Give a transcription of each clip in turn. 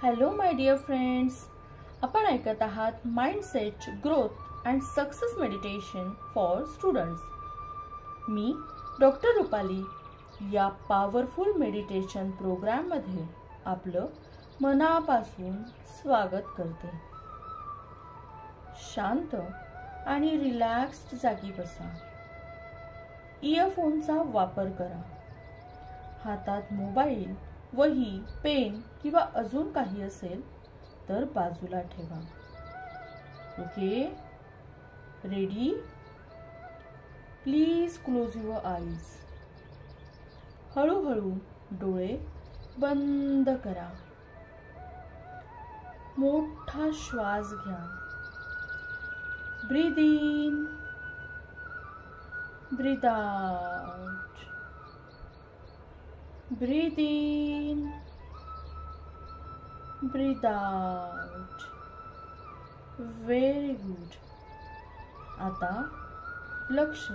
Hello my dear friends, आपण ऐकत आहात mindset growth and success meditation for students. Me doctor Rupali या powerful meditation प्रोग्राममध्ये आपलं मनापासून स्वागत करते. शांत आणि रिलॅक्स्ड जागी बसा. इयरफोनचा वापर करा. हातात मोबाईल, वही, पेन किंवा अजून काही असेल तर बाजूला ठेवा. Okay, ready? Please close your eyes. हळूहळू डोळे बंद करा. मोठा श्वास घ्या. Breathe in, breathe out. Breathe in, breathe out. Very good. आता लक्ष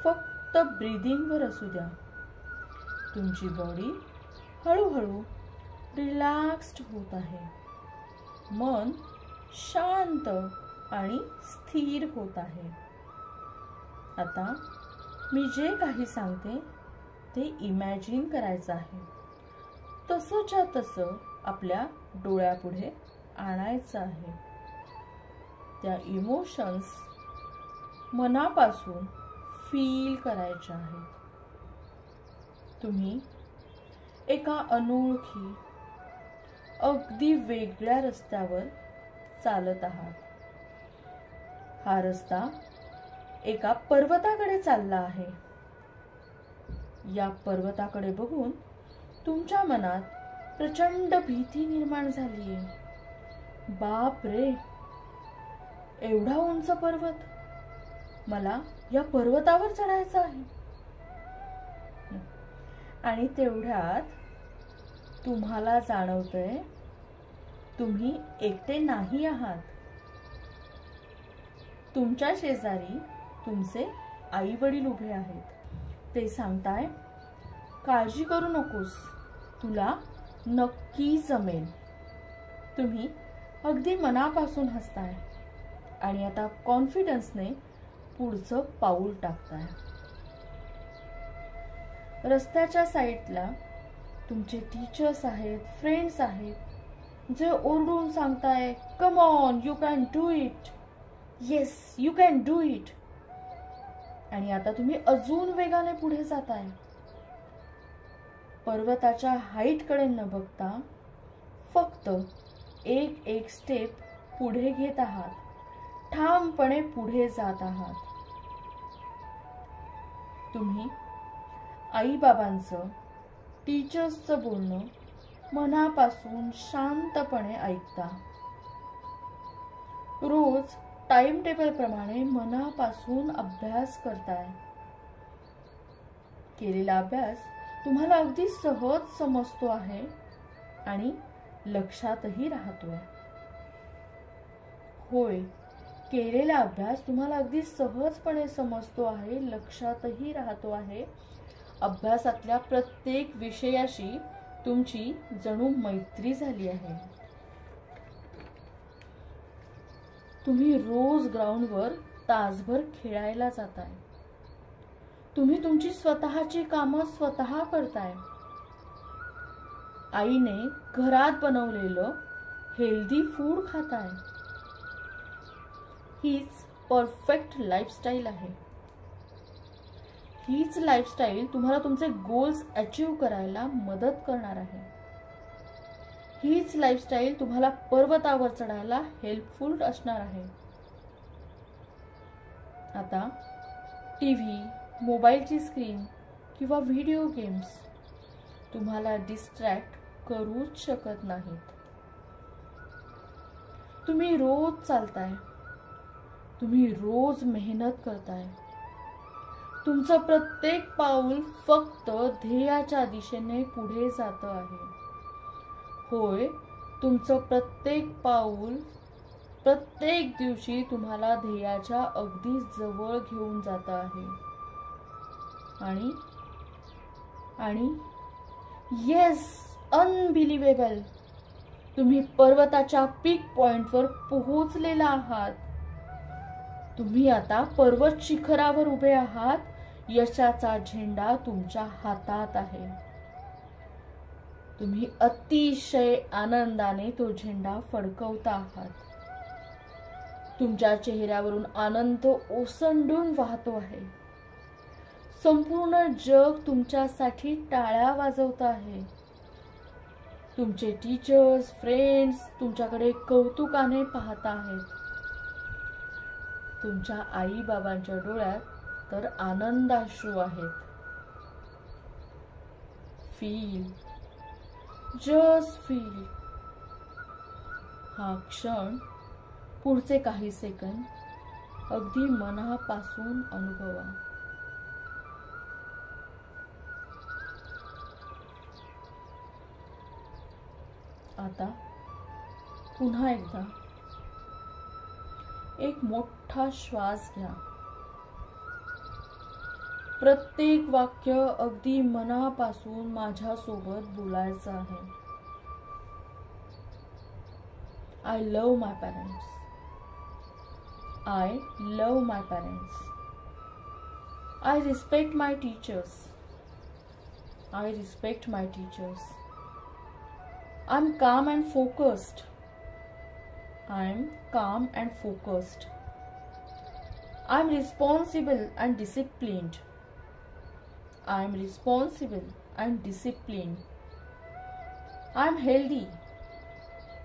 फक्त ब्रीदिंग वर असू द्या. तुमची बॉडी हळूहळू रिलॅक्स्ड होत आहे. मन शांत आणि स्थिर होत आहे. आता मी जे काही सांगते ते इमॅजिन करायचं आहे. तसंच्या तसं आपल्या डोळ्यापुढे आणायचं आहे. त्या इमोशन्स मनापासून फील करायच्या आहेत. तुम्ही एका अनोळखी अगदी वेगळ्या रस्त्यावर चालत आहात. हा रस्ता एका पर्वताकडे चालला आहे. या पर्वताकडे बघून तुमच्या मनात प्रचंड भीती निर्माण झालीये. बाप रे, एवढा उंच पर्वत, मला या पर्वतावर चढायचं आहे. आणि तेवढ्यात तुम्हाला जाणवतंय तुम्ही एकटे नाही आहात. तुमच्या शेजारी तुमचे आई वडील उभे आहेत. ते सांगताय, काळजी करू नकोस, तुला नक्की जमेल. तुम्ही अगदी मनापासून हसताय आणि आता कॉन्फिडन्सने पुढचं पाऊल टाकताय. रस्त्याच्या साईडला तुमचे टीचर्स आहेत, फ्रेंड्स आहेत, जे ओरडून सांगताय, come on, you can do it, yes you can do it. आणि आता तुम्ही अजून वेगाने पुढे जाताय. पर्वताच्या हाईटकडे न बघता फक्त एक एक स्टेप पुढे घेत आहात. ठामपणे पुढे जात आहात. तुम्ही आई-बाबांचं, टीचर्सचं बोलणं मनापासून शांतपणे ऐकता. रोज टाइम टेबल प्रमाणे मनापासून अभ्यास करताय. केलेला अभ्यास तुम्हाला अगदी सहज समजतो आहे आणि लक्षातही राहतोय. होय, केलेला अभ्यास तुम्हाला अगदी सहजपणे समजतो आहे, लक्षातही राहतो आहे. अभ्यासातल्या प्रत्येक विषयाशी तुमची जणू मैत्री झाली आहे. तुम्ही रोज ग्राउंडवर तासभर खेळायला जाताय. तुम्ही तुमची स्वतःची कामं स्वतः करताय. आईने घरात बनवलेलं हेल्दी फूड खाताय. हीच परफेक्ट लाईफस्टाईल आहे. हीच लाईफस्टाईल तुम्हाला तुमचे गोल्स अचीव करायला मदत करणार आहे. हीच लाईफस्टाईल तुम्हाला पर्वतावर चढायला हेल्पफुल असणार आहे. आता टीव्ही, मोबाईलची स्क्रीन किंवा व्हिडिओ गेम्स तुम्हाला डिस्ट्रॅक्ट करूच शकत नाहीत. तुम्ही रोज चालताय. तुम्ही रोज मेहनत करताय. तुमचं प्रत्येक पाऊल फक्त ध्येयाच्या दिशेने पुढे जात आहे. होय, तुमचं प्रत्येक पाऊल प्रत्येक दिवशी तुम्हाला ध्येयाच्या अगदी जवळ घेऊन जात आहे. आणि येस, अनबिलिव्हेबल, तुम्ही पर्वताच्या पीक पॉइंटवर पोहोचलेला आहात. तुम्ही आता पर्वत शिखरावर उभे आहात. यशाचा झेंडा तुमच्या हातात आहे. तुम्ही अतिशय आनंदाने तो झेंडा फडकवता आहात. तुमच्या चेहऱ्यावरून आनंद ओसंडून वाहतो आहे. संपूर्ण जग तुमच्यासाठी टाळ्या वाजवत आहे. तुमचे टीचर्स, फ्रेंड्स तुमच्याकडे कौतुकाने पाहत आहेत. तुमच्या आई बाबांच्या डोळ्यात तर आनंदाश्रू आहेत. Feel, just feel. हा क्षण, पुढचे काही सेकंद अगदी मनापासून अनुभवा. आता पुन्हा एकदा एक मोठा श्वास घ्या. प्रत्येक वाक्य अगदी मनापासून माझ्यासोबत बोलायचं आहे. I love my parents. I love my parents. I respect my teachers. I respect my teachers. I'm calm and focused. I'm calm and focused. I'm responsible and disciplined. I'm responsible and disciplined. I'm healthy.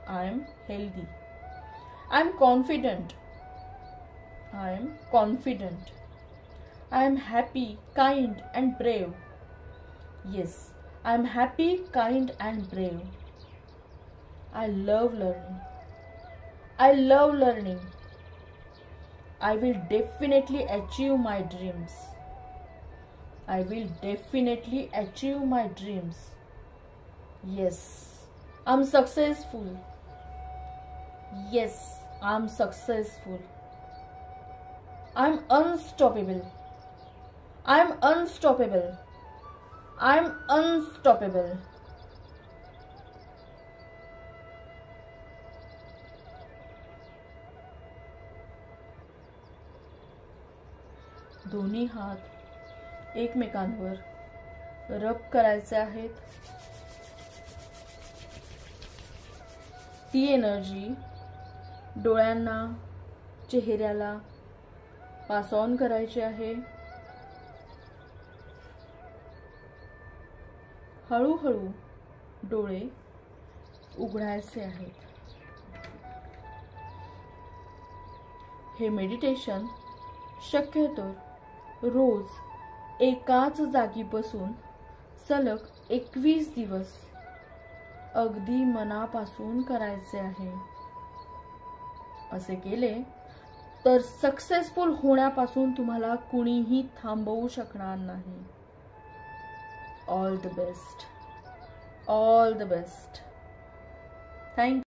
I'm healthy. I'm confident. I'm confident. I'm happy, kind and brave. Yes, I'm happy, kind and brave. I love learning. I love learning. I will definitely achieve my dreams. I will definitely achieve my dreams. Yes, I'm successful. Yes, I'm successful. I'm unstoppable. I'm unstoppable. I'm unstoppable. दोन्ही हात एकमेकांवर रब करायचे आहेत. ती energy डोळ्यांना, चेहऱ्याला pass on करायची आहे. हळूहळू डोळे उघडायचे आहेत. हे मेडिटेशन शक्यतो रोज एकाच जागी बसून सलग 21 दिवस अगदी मनापासून करायचे आहे. असे केले तर सक्सेसफुल होण्यापासून तुम्हाला कुणीही थांबवू शकणार नाही. All the best. All the best. Thank